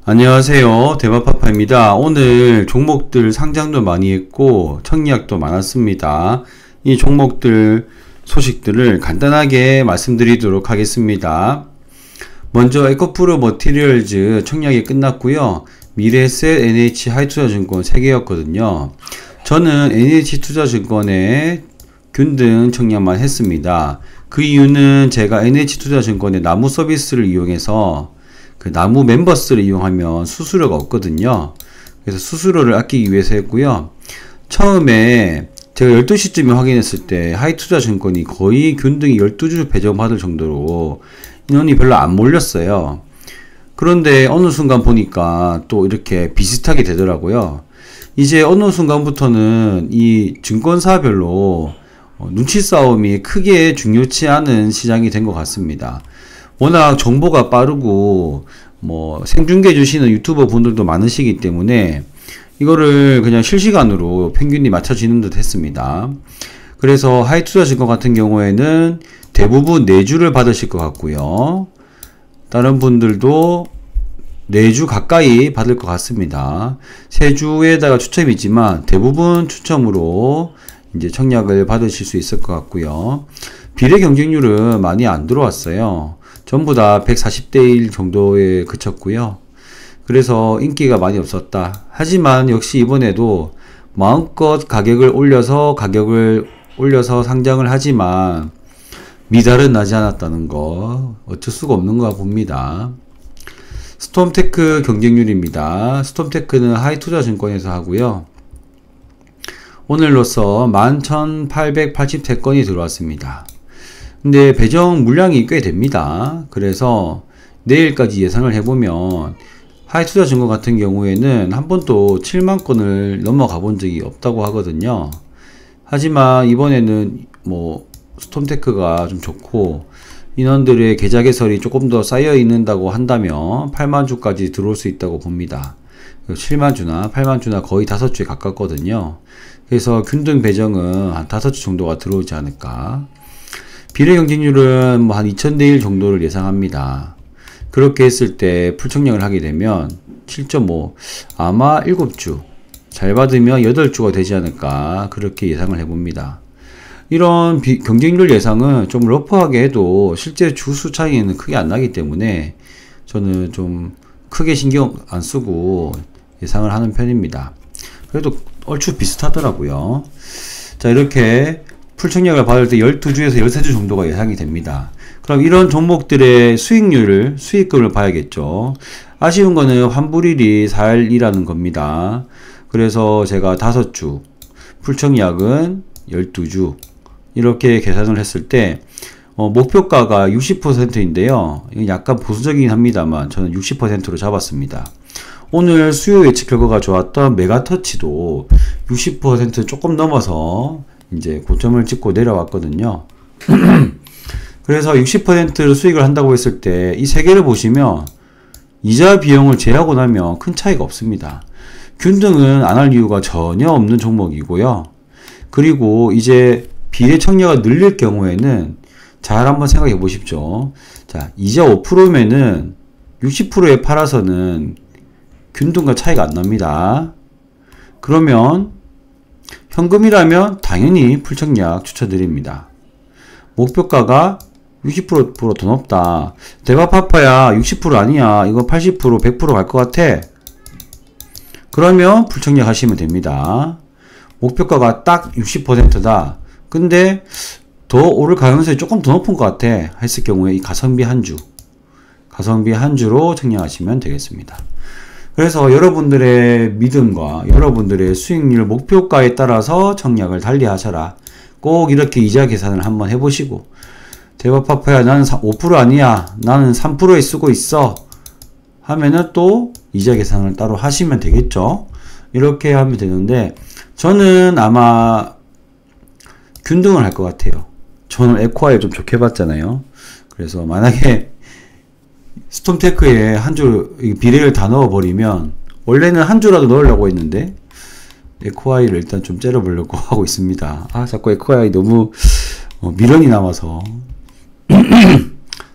안녕하세요. 대마파파입니다. 오늘 종목들 상장도 많이 했고 청약도 많았습니다. 이 종목들 소식들을 간단하게 말씀드리도록 하겠습니다. 먼저 에코프로 머티리얼즈 청약이 끝났고요. 미래에셋, NH하이투자증권 3개였거든요. 저는 NH투자증권에 균등 청약만 했습니다. 그 이유는 제가 NH투자증권의 나무 서비스를 이용해서 그 나무 멤버스를 이용하면 수수료가 없거든요. 그래서 수수료를 아끼기 위해서 했고요. 처음에 제가 12시쯤에 확인했을 때 하이투자증권이 거의 균등이 12주 배정받을 정도로 인원이 별로 안 몰렸어요. 그런데 어느 순간 보니까 또 이렇게 비슷하게 되더라고요. 이제 어느 순간부터는 이 증권사별로 눈치 싸움이 크게 중요치 않은 시장이 된 것 같습니다. 워낙 정보가 빠르고 생중계 주시는 유튜버 분들도 많으시기 때문에 이거를 그냥 실시간으로 평균이 맞춰지는 듯 했습니다. 그래서 하이투자증권 같은 경우에는 대부분 4주를 받으실 것 같고요. 다른 분들도 4주 가까이 받을 것 같습니다. 3주에다가 추첨이 있지만 대부분 추첨으로 이제 청약을 받으실 수 있을 것 같고요. 비례 경쟁률은 많이 안 들어왔어요. 전부 다 140대 1 정도에 그쳤고요. 그래서 인기가 많이 없었다. 하지만 역시 이번에도 마음껏 가격을 올려서 상장을 하지만 미달은 나지 않았다는 거 어쩔 수가 없는 거 봅니다. 스톰테크 경쟁률입니다. 스톰테크는 하이투자증권에서 하고요. 오늘로써 11,883건이 들어왔습니다. 근데 배정 물량이 꽤 됩니다. 그래서 내일까지 예상을 해보면 하이투자증권 같은 경우에는 한 번도 7만 건을 넘어가 본 적이 없다고 하거든요. 하지만 이번에는 스톰테크가 좀 좋고 인원들의 계좌 개설이 조금 더 쌓여 있는다고 한다면 8만 주까지 들어올 수 있다고 봅니다. 7만 주나 8만 주나 거의 5주에 가깝거든요. 그래서 균등 배정은 한 5주 정도가 들어오지 않을까. 비례 경쟁률은 한 2000대 1 정도를 예상합니다. 그렇게 했을 때 풀청약을 하게 되면 7.5 아마 7주 잘 받으면 8주가 되지 않을까 그렇게 예상을 해봅니다. 이런 경쟁률 예상은 좀 러프하게 해도 실제 주수 차이는 크게 안 나기 때문에 저는 좀 크게 신경 안 쓰고 예상을 하는 편입니다. 그래도 얼추 비슷하더라고요. 자, 이렇게 풀청약을 받을 때 12주에서 13주 정도가 예상이 됩니다. 그럼 이런 종목들의 수익금을 봐야겠죠. 아쉬운 거는 환불일이 4일이라는 겁니다. 그래서 제가 5주, 풀청약은 12주 이렇게 계산을 했을 때 목표가가 60%인데요. 이건 약간 보수적이긴 합니다만 저는 60%로 잡았습니다. 오늘 수요 예측 결과가 좋았던 메가터치도 60% 조금 넘어서 이제 고점을 찍고 내려왔거든요. 그래서 60% 수익을 한다고 했을 때 이 세 개를 보시면 이자 비용을 제하고 나면 큰 차이가 없습니다. 균등은 안 할 이유가 전혀 없는 종목이고요. 그리고 이제 비례 청약가 늘릴 경우에는 잘 한번 생각해 보십시오. 자, 이자 5%면은 60%에 팔아서는 균등과 차이가 안 납니다. 그러면 현금이라면 당연히 풀청약 추천드립니다. 목표가가 60% 더 높다. 대마파파야 60% 아니야. 이거 80% 100% 갈 것 같아. 그러면 풀청약 하시면 됩니다. 목표가가 딱 60%다. 근데 더 오를 가능성이 조금 더 높은 것 같아 했을 경우에 이 가성비 한 주로 청약하시면 되겠습니다. 그래서 여러분들의 믿음과 여러분들의 수익률 목표가에 따라서 청약을 달리 하셔라. 꼭 이렇게 이자 계산을 한번 해보시고 대마파파야 나는 5% 아니야. 나는 3%에 쓰고 있어. 하면은 또 이자 계산을 따로 하시면 되겠죠. 이렇게 하면 되는데 저는 아마 균등을 할 것 같아요. 저는 에코아이 좀 좋게 봤잖아요. 그래서 만약에 스톰테크에 한 주 비례를 다 넣어버리면 원래는 한 주라도 넣으려고 했는데 에코아이를 일단 좀 째려보려고 하고 있습니다. 자꾸 에코아이 너무 미련이 남아서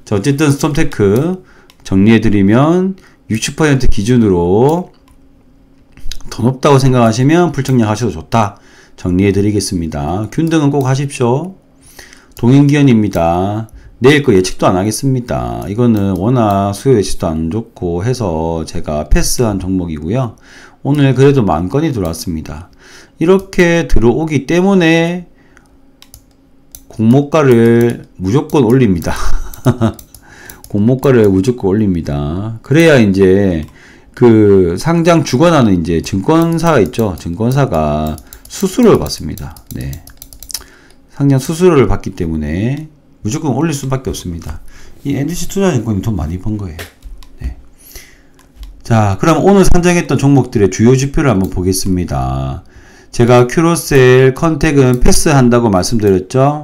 자, 어쨌든 스톰테크 정리해드리면 60% 기준으로 더 높다고 생각하시면 불청약 하셔도 좋다. 정리해 드리겠습니다. 균등은 꼭 하십시오. 동인기현입니다. 내일 거 예측도 안 하겠습니다. 이거는 워낙 수요 예측도 안 좋고 해서 제가 패스한 종목이고요. 오늘 그래도 만 건이 들어왔습니다. 이렇게 들어오기 때문에 공모가를 무조건 올립니다. 공모가를 무조건 올립니다. 그래야 이제 그 상장 주관하는 이제 증권사가 있죠. 증권사가 수수료를 받습니다. 네. 상장 수수료를 받기 때문에 무조건 올릴 수밖에 없습니다. 이 NG투자증권이 돈 많이 번 거예요. 네. 자, 그럼 오늘 상장했던 종목들의 주요 지표를 한번 보겠습니다. 제가 큐로셀, 컨택은 패스한다고 말씀드렸죠.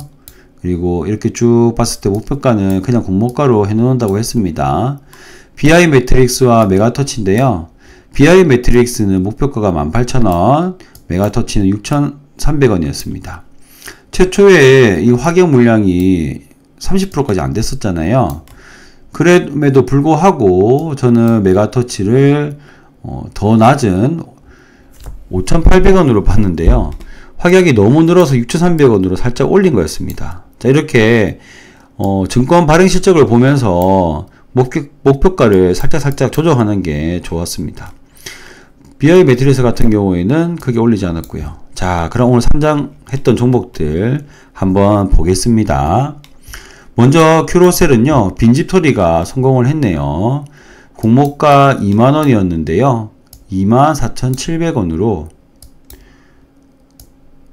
그리고 이렇게 쭉 봤을 때 목표가는 그냥 공모가로 해놓는다고 했습니다. BI 매트릭스와 메가터치인데요. BI 매트릭스는 목표가가 18,000원, 메가터치는 6,300원이었습니다. 최초에 이 화경 물량이 30%까지 안 됐었잖아요. 그럼에도 불구하고 저는 메가터치를 더 낮은 5,800원으로 봤는데요. 확약이 너무 늘어서 6,300원으로 살짝 올린 거였습니다. 자, 이렇게 증권 발행 실적을 보면서 목표가를 살짝 조정하는 게 좋았습니다. BI 매트리스 같은 경우에는 크게 올리지 않았고요. 자, 그럼 오늘 상장했던 종목들 한번 보겠습니다. 먼저 큐로셀은요, 빈집털이가 성공을 했네요. 공모가 2만원이었는데요 24,700원으로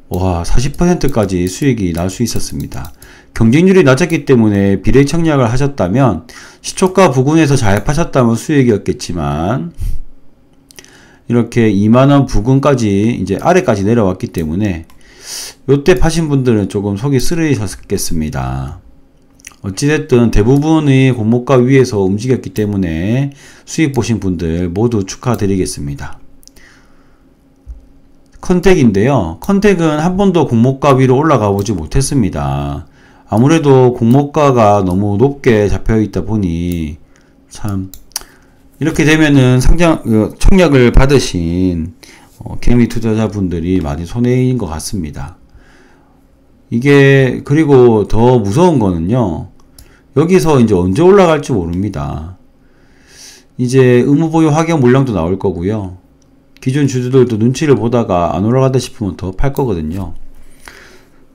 와, 40%까지 수익이 날 수 있었습니다. 경쟁률이 낮았기 때문에 비례 청약을 하셨다면 시초가 부근에서 잘 파셨다면 수익이었겠지만 이렇게 2만원 부근까지 이제 아래까지 내려왔기 때문에 요때 파신 분들은 조금 속이 쓰리셨겠습니다. 어찌됐든 대부분의 공모가 위에서 움직였기 때문에 수익 보신 분들 모두 축하드리겠습니다. 컨택인데요. 컨택은 한 번도 공모가 위로 올라가 보지 못했습니다. 아무래도 공모가가 너무 높게 잡혀 있다 보니 참 이렇게 되면은 청약을 받으신 개미 투자자분들이 많이 손해인 것 같습니다. 이게 그리고 더 무서운 거는요. 여기서 이제 언제 올라갈지 모릅니다. 이제 의무보유 확약 물량도 나올 거고요. 기존 주주들도 눈치를 보다가 안 올라가다 싶으면 더 팔 거거든요.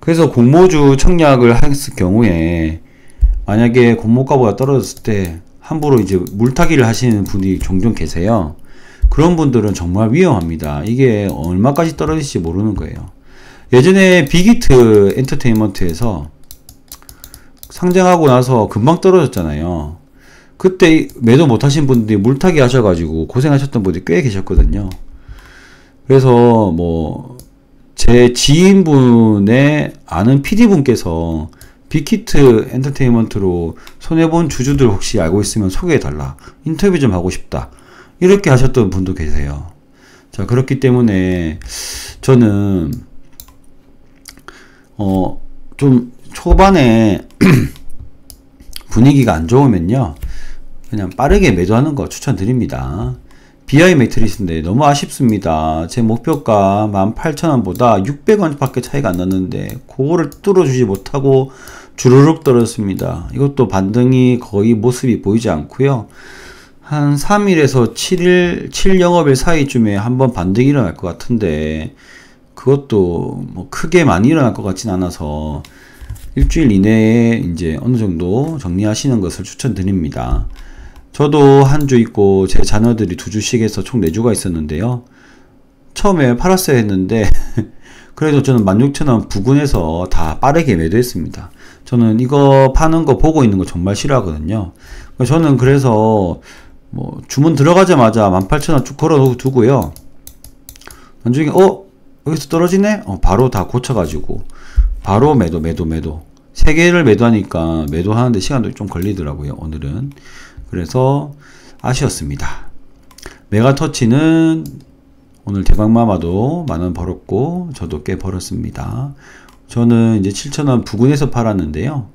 그래서 공모주 청약을 했을 경우에 만약에 공모가보다 떨어졌을 때 함부로 이제 물타기를 하시는 분이 종종 계세요. 그런 분들은 정말 위험합니다. 이게 얼마까지 떨어질지 모르는 거예요. 예전에 빅히트 엔터테인먼트에서 상장하고 나서 금방 떨어졌잖아요. 그때 매도 못하신 분들이 물타기 하셔가지고 고생하셨던 분들이 꽤 계셨거든요. 그래서 뭐 제 지인분의 아는 PD분께서 빅히트 엔터테인먼트로 손해본 주주들 혹시 알고 있으면 소개해달라, 인터뷰 좀 하고 싶다, 이렇게 하셨던 분도 계세요. 자, 그렇기 때문에 저는 좀 초반에 분위기가 안 좋으면요 그냥 빠르게 매도하는 거 추천드립니다. BI 매트리스인데 너무 아쉽습니다. 제 목표가 18,000원보다 600원 밖에 차이가 안 났는데 그거를 뚫어주지 못하고 주르륵 떨어졌습니다. 이것도 반등이 거의 모습이 보이지 않고요. 한 3일에서 7영업일 사이쯤에 한번 반등이 일어날 것 같은데 그것도 뭐 크게 많이 일어날 것 같진 않아서 일주일 이내에 이제 어느 정도 정리하시는 것을 추천드립니다. 저도 한 주 있고 제 자녀들이 2주씩 해서 총 4주가 있었는데요. 처음에 팔았어야 했는데 그래도 저는 16,000원 부근에서 다 빠르게 매도했습니다. 저는 이거 파는 거 보고 있는 거 정말 싫어하거든요. 저는 그래서 뭐 주문 들어가자마자 18,000원 쭉 걸어 두고요. 나중에 여기서 떨어지네? 바로 다 고쳐가지고 바로 매도 3개를 매도하니까 매도하는데 시간도 좀 걸리더라고요, 오늘은. 그래서 아쉬웠습니다. 메가터치는 오늘 대박마마도 만원 벌었고 저도 꽤 벌었습니다. 저는 이제 7,000원 부근에서 팔았는데요.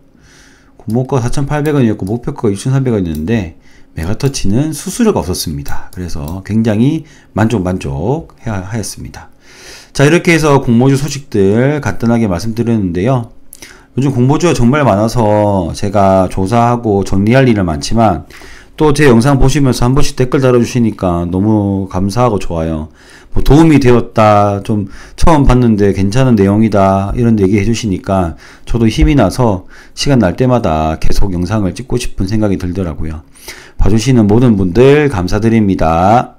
공모가 4,800원이었고 목표가가 6,300원이었는데 메가터치는 수수료가 없었습니다. 그래서 굉장히 만족하였습니다. 자, 이렇게 해서 공모주 소식들 간단하게 말씀드렸는데요. 요즘 공모주가 정말 많아서 제가 조사하고 정리할 일은 많지만 또 제 영상 보시면서 한 번씩 댓글 달아주시니까 너무 감사하고 좋아요. 뭐 도움이 되었다, 좀 처음 봤는데 괜찮은 내용이다, 이런 얘기 해주시니까 저도 힘이 나서 시간 날 때마다 계속 영상을 찍고 싶은 생각이 들더라고요. 봐주시는 모든 분들 감사드립니다.